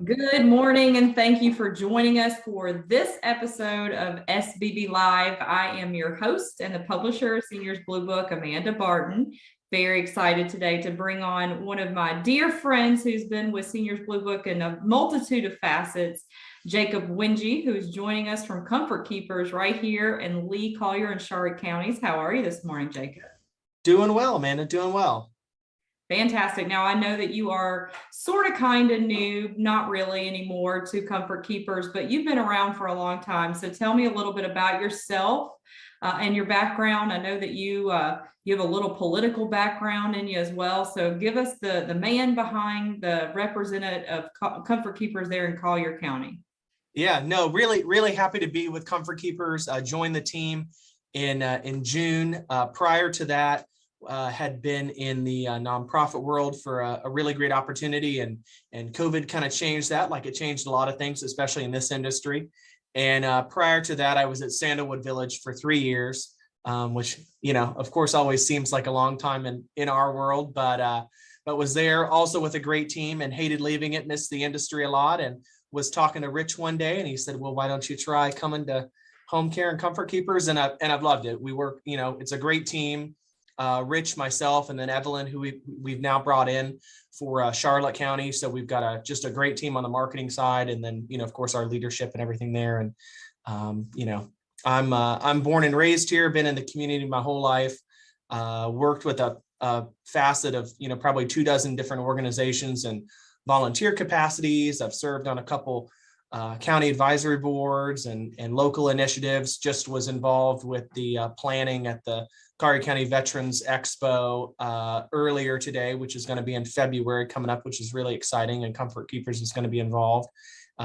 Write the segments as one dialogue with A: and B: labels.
A: Good morning, and thank you for joining us for this episode of SBB Live. I am your host and the publisher of Seniors Blue Book, Amanda Barton. Very excited today to bring on one of my dear friends who's been with Seniors Blue Book in a multitude of facets, Jacob Winge, who's joining us from Comfort Keepers right here in Lee, Collier, and Charlotte counties. How are you this morning, Jacob?
B: Doing well, Amanda, doing well.
A: Fantastic. Now, I know that you are sort of kind of new, not really anymore, to Comfort Keepers, but you've been around for a long time. So tell me a little bit about yourself and your background. I know that you have a little political background in you as well. So give us the man behind the representative of Comfort Keepers there in Collier County.
B: Yeah, no, really happy to be with Comfort Keepers. Joined the team in June. Prior to that, had been in the nonprofit world for a really great opportunity, and COVID kind of changed that, like it changed a lot of things, especially in this industry. And prior to that, I was at Sandalwood Village for 3 years, which, of course, always seems like a long time in our world, but was there also with a great team and hated leaving it, missed the industry a lot, and was talking to Rich one day, and he said, well, why don't you try coming to Home Care and Comfort Keepers? And I've loved it. We work, it's a great team. Rich, myself, and then Evelyn, who we've now brought in for Charlotte County. So we've got just a great team on the marketing side, and then of course our leadership and everything there. And I'm born and raised here, been in the community my whole life. Worked with a facet of probably 24 different organizations and volunteer capacities. I've served on a couple county advisory boards and local initiatives. Just was involved with the planning at the Collier County Veterans Expo earlier today, which is going to be in February coming up, which is really exciting, and Comfort Keepers is going to be involved.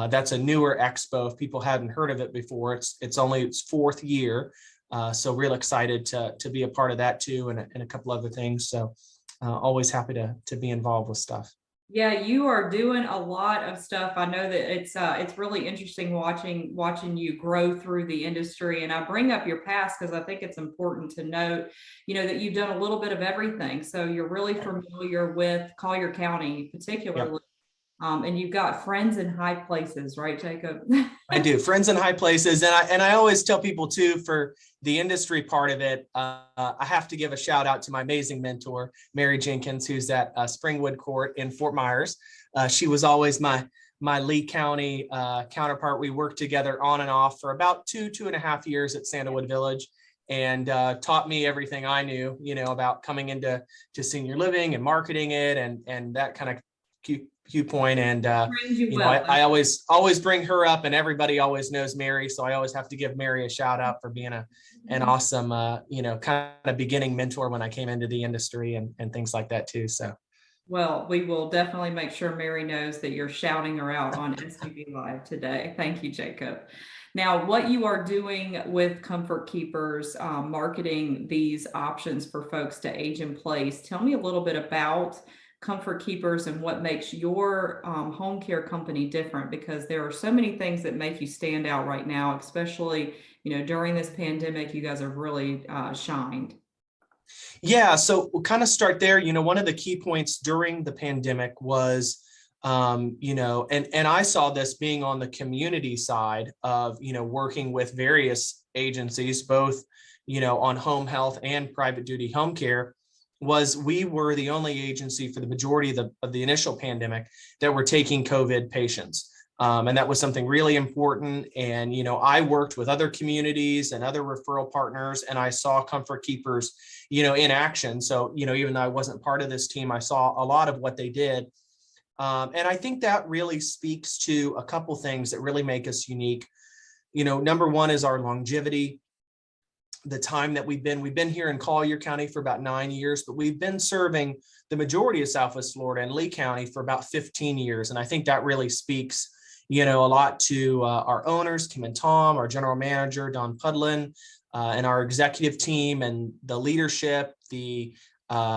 B: That's a newer expo. If people hadn't heard of it before, it's only its fourth year. So real excited to be a part of that too, and a couple other things. So always happy to be involved with stuff.
A: Yeah, you are doing a lot of stuff. I know that it's really interesting watching you grow through the industry. And I bring up your past because I think it's important to note, that you've done a little bit of everything. So you're really familiar with Collier County, particularly.
B: Yep.
A: And you've got friends in high places, right, Jacob?
B: I do, friends in high places. And I always tell people too, for the industry part of it, I have to give a shout out to my amazing mentor, Mary Jenkins, who's at Springwood Court in Fort Myers. She was always my Lee County counterpart. We worked together on and off for about 2.5 years at Sandalwood Village, and taught me everything I knew, about coming into senior living and marketing it and that kind of viewpoint. And I always bring her up, and everybody always knows Mary, so I always have to give Mary a shout out for being an awesome kind of beginning mentor when I came into the industry and things like that too. So
A: well, we will definitely make sure Mary knows that you're shouting her out on SBB Live today. Thank you, Jacob. Now, what you are doing with Comfort Keepers, marketing these options for folks to age in place. Tell me a little bit about Comfort Keepers and what makes your home care company different, because there are so many things that make you stand out right now, especially during this pandemic. You guys have really shined.
B: Yeah, so we'll kind of start there. One of the key points during the pandemic was and I saw this being on the community side of working with various agencies, both on home health and private duty home care, was we were the only agency for the majority of the initial pandemic that were taking COVID patients. And that was something really important. And, I worked with other communities and other referral partners, and I saw Comfort Keepers, in action. So, even though I wasn't part of this team, I saw a lot of what they did. And I think that really speaks to a couple things that really make us unique. Number one is our longevity. The time that we've been here in Collier County for about 9 years, but we've been serving the majority of Southwest Florida and Lee County for about 15 years. And I think that really speaks, a lot to our owners, Kim and Tom, our general manager, Don Pudlin, and our executive team, and the leadership, the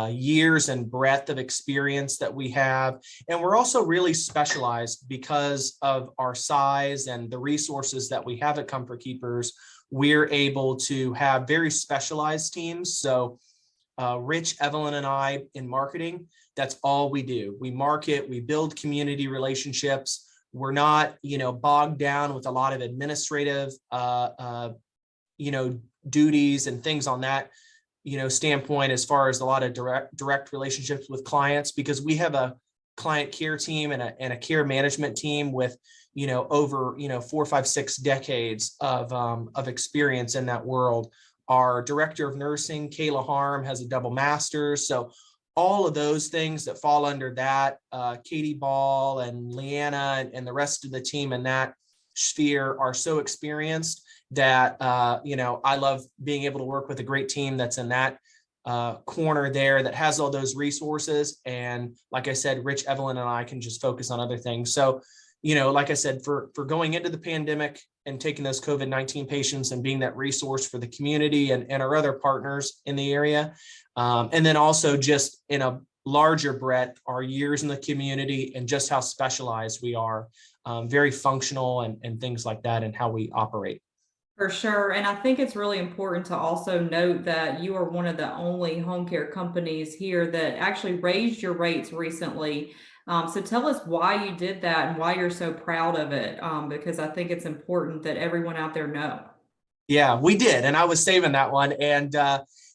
B: years and breadth of experience that we have. And we're also really specialized because of our size and the resources that we have at Comfort Keepers. We're able to have very specialized teams. So Rich, Evelyn, and I in marketing, that's all we do. We market, we build community relationships. We're not, bogged down with a lot of administrative, duties and things on that, standpoint, as far as a lot of direct relationships with clients, because we have a client care team and a care management team with, over, 4, 5, 6 decades of experience in that world. Our director of nursing, Kayla Harm, has a double master's. So all of those things that fall under that, Katie Ball and Leanna and the rest of the team in that sphere are so experienced that, I love being able to work with a great team that's in that corner there that has all those resources. And like I said, Rich, Evelyn, and I can just focus on other things. So, like I said, for going into the pandemic and taking those COVID-19 patients and being that resource for the community and our other partners in the area. And then also just in a larger breadth, our years in the community and just how specialized we are, very functional and things like that, and how we operate.
A: For sure. And I think it's really important to also note that you are one of the only home care companies here that actually raised your rates recently. So tell us why you did that and why you're so proud of it, because I think it's important that everyone out there know.
B: Yeah, we did. And I was saving that one. And,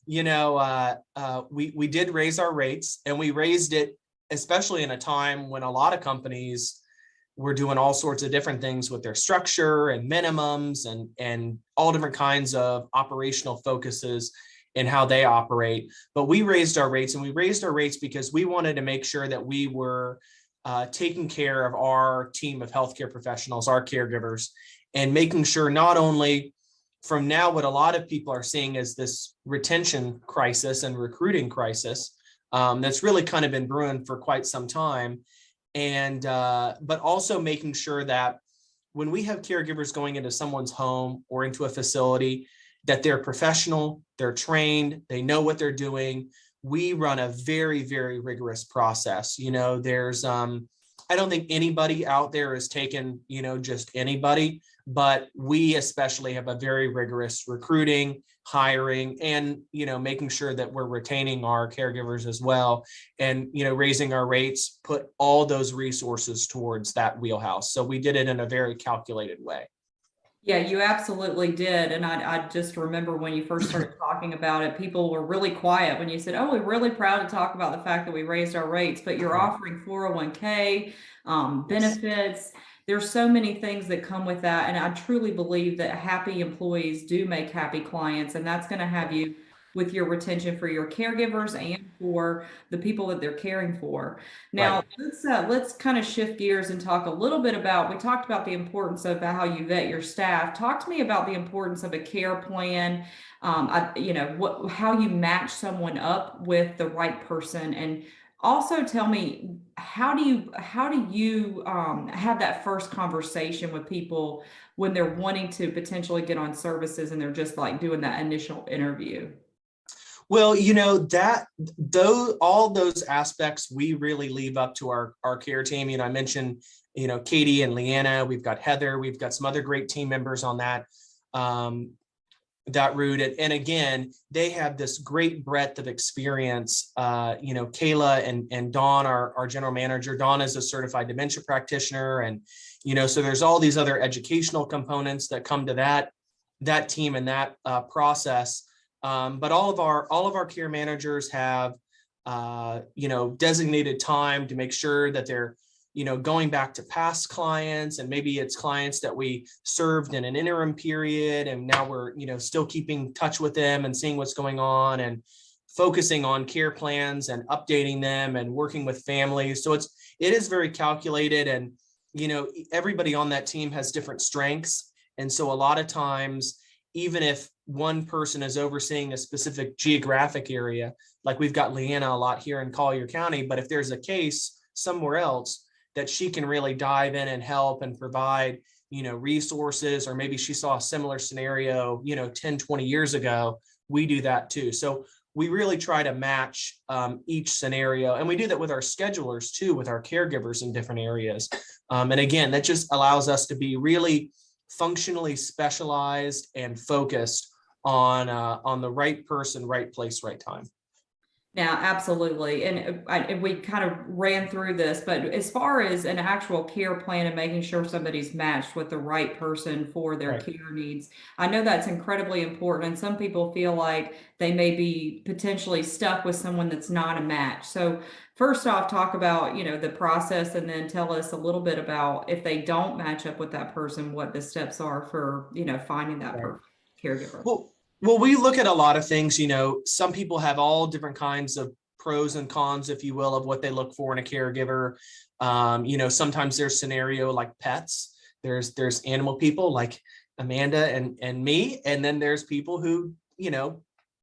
B: we did raise our rates, and we raised it, especially in a time when a lot of companies were doing all sorts of different things with their structure and minimums and all different kinds of operational focuses in how they operate. But we raised our rates, and we raised our rates because we wanted to make sure that we were taking care of our team of healthcare professionals, our caregivers, and making sure not only from now what a lot of people are seeing as this retention crisis and recruiting crisis that's really kind of been brewing for quite some time. And but also making sure that when we have caregivers going into someone's home or into a facility, that they're professional, they're trained, they know what they're doing. We run a very, very rigorous process. There's I don't think anybody out there is taking, just anybody, but we especially have a very rigorous recruiting, hiring, and, making sure that we're retaining our caregivers as well. And, raising our rates, put all those resources towards that wheelhouse. So we did it in a very calculated way.
A: Yeah, you absolutely did. And I just remember when you first started talking about it, people were really quiet when you said, oh, we're really proud to talk about the fact that we raised our rates, but you're offering 401k, benefits. There's so many things that come with that. And I truly believe that happy employees do make happy clients. And that's going to have you with your retention for your caregivers and for the people that they're caring for. Now,
B: Right.
A: let's kind of shift gears and talk a little bit about, we talked about the importance of how you vet your staff. Talk to me about the importance of a care plan, how you match someone up with the right person, and also tell me, how do you have that first conversation with people when they're wanting to potentially get on services and they're just like doing that initial interview?
B: Well, all those aspects we really leave up to our care team. I mentioned, Katie and Leanna, we've got Heather, we've got some other great team members on that route. And again, they have this great breadth of experience. Kayla and Dawn, our general manager. Dawn is a certified dementia practitioner. And, so there's all these other educational components that come to that team and that process. But all of our care managers have, designated time to make sure that they're, going back to past clients, and maybe it's clients that we served in an interim period, and now we're, still keeping touch with them and seeing what's going on and focusing on care plans and updating them and working with families. So it is very calculated, and, everybody on that team has different strengths. And so a lot of times, even if one person is overseeing a specific geographic area, like we've got Leanna a lot here in Collier County, but if there's a case somewhere else that she can really dive in and help and provide, resources, or maybe she saw a similar scenario, 10, 20 years ago, we do that too. So we really try to match each scenario. And we do that with our schedulers too, with our caregivers in different areas. And again, that just allows us to be really functionally specialized and focused on the right person, right place, right time.
A: Now, absolutely. And we kind of ran through this, but as far as an actual care plan and making sure somebody's matched with the right person for their
B: Right.
A: care needs, I know that's incredibly important. And some people feel like they may be potentially stuck with someone that's not a match. So first off, talk about, the process, and then tell us a little bit about if they don't match up with that person, what the steps are for, finding that
B: Right.
A: perfect caregiver.
B: Well, we look at a lot of things. Some people have all different kinds of pros and cons, if you will, of what they look for in a caregiver. Sometimes there's scenario like pets. There's animal people like Amanda and me, and then there's people who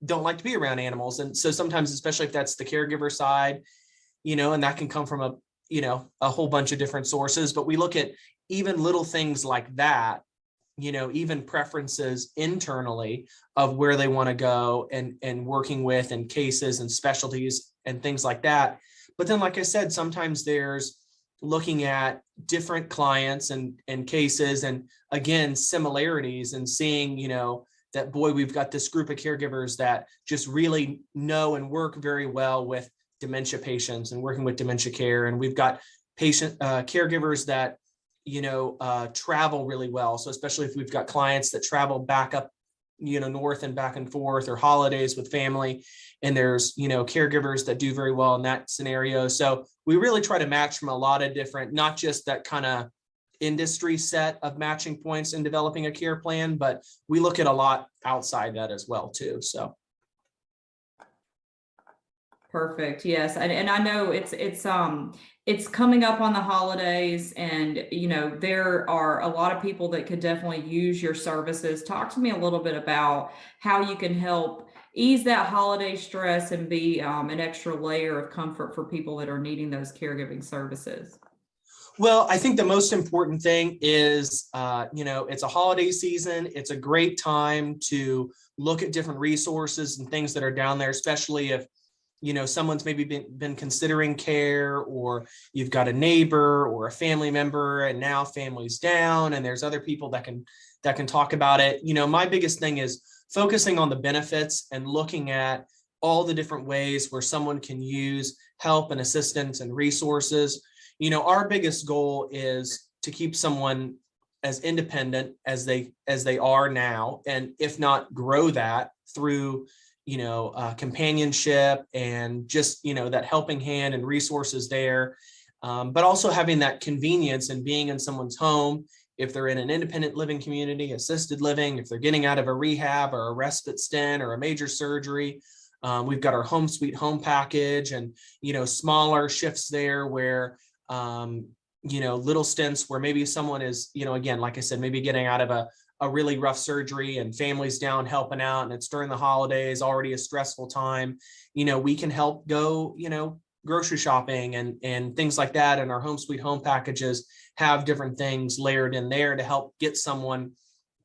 B: don't like to be around animals. And so sometimes, especially if that's the caregiver side, and that can come from a whole bunch of different sources. But we look at even little things like that, even preferences internally of where they want to go, and working with, and cases and specialties and things like that. But then, like I said, sometimes there's looking at different clients and cases, and again, similarities, and seeing, that, boy, we've got this group of caregivers that just really know and work very well with dementia patients and working with dementia care. And we've got caregivers that travel really well. So especially if we've got clients that travel back up, north and back and forth, or holidays with family, and there's, caregivers that do very well in that scenario. So we really try to match from a lot of different, not just that kind of industry set of matching points in developing a care plan, but we look at a lot outside that as well too. So.
A: Perfect. Yes. And I know it's coming up on the holidays, and there are a lot of people that could definitely use your services. Talk to me a little bit about how you can help ease that holiday stress and be an extra layer of comfort for people that are needing those caregiving services.
B: Well, I think the most important thing is, it's a holiday season. It's a great time to look at different resources and things that are down there, especially if, someone's maybe been considering care, or you've got a neighbor or a family member, and now family's down, and there's other people that can talk about it. My biggest thing is focusing on the benefits and looking at all the different ways where someone can use help and assistance and resources. Our biggest goal is to keep someone as independent as they are now, and if not, grow that through companionship, and just that helping hand and resources there, but also having that convenience and being in someone's home if they're in an independent living community, assisted living, if they're getting out of a rehab or a respite stint or a major surgery. We've got our home sweet home package, and smaller shifts there where little stints where maybe someone is, again, like I said, maybe getting out of a really rough surgery and family's down helping out, and it's during the holidays, already a stressful time. We can help go, grocery shopping and things like that. And our home sweet home packages have different things layered in there to help get someone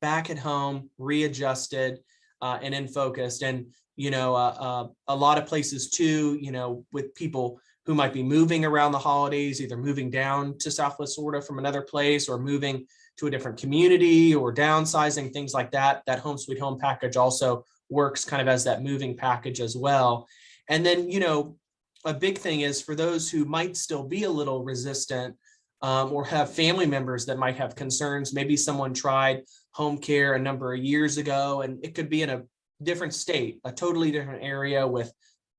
B: back at home, readjusted, and in focused. And, a lot of places too, with people who might be moving around the holidays, either moving down to Southwest Florida from another place, or moving to a different community, or downsizing, things like that. That home sweet home package also works kind of as that moving package as well. And then, a big thing is for those who might still be a little resistant, or have family members that might have concerns. Maybe someone tried home care a number of years ago, and it could be in a different state, a totally different area with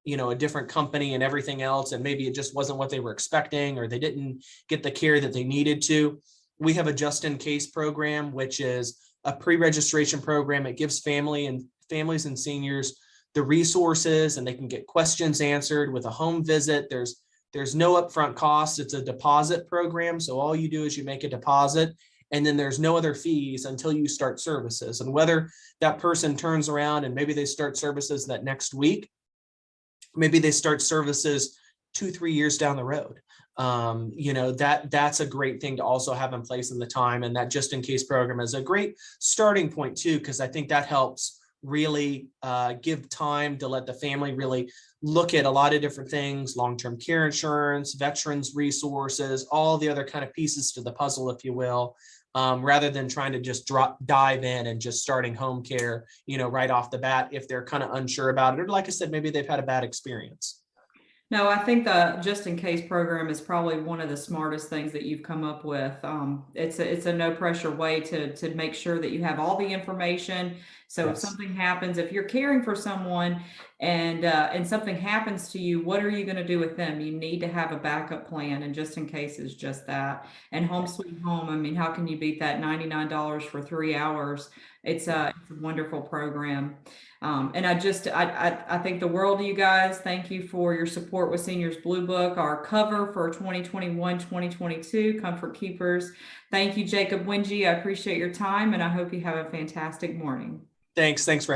B: a different company and everything else, and maybe it just wasn't what they were expecting, or they didn't get the care that they needed to. We have a just in case program, which is a pre-registration program. It gives families and seniors the resources, and they can get questions answered with a home visit. There's no upfront cost. It's a deposit program. So all you do is you make a deposit, and then there's no other fees until you start services. And whether that person turns around and maybe they start services that next week, maybe they start services 2-3 years down the road. That's a great thing to also have in place in the time. And that just in case program is a great starting point too, because I think that helps really give time to let the family really look at a lot of different things: long-term care insurance, veterans resources, all the other kind of pieces to the puzzle, if you will, rather than trying to just dive in and just starting home care, right off the bat, if they're kind of unsure about it, or like I said, maybe they've had a bad experience.
A: No, I think the just in case program is probably one of the smartest things that you've come up with. It's a no pressure way to make sure that you have all the information. So if
B: Yes.
A: something happens, if you're caring for someone and something happens to you, what are you going to do with them? You need to have a backup plan, and just in case is just that. And Home Sweet Home, I mean, how can you beat that? $99 for 3 hours. It's a wonderful program. And I think the world of you guys. Thank you for your support with Seniors Blue Book, our cover for 2021-2022 Comfort Keepers. Thank you, Jacob Winge. I appreciate your time, and I hope you have a fantastic morning.
B: Thanks for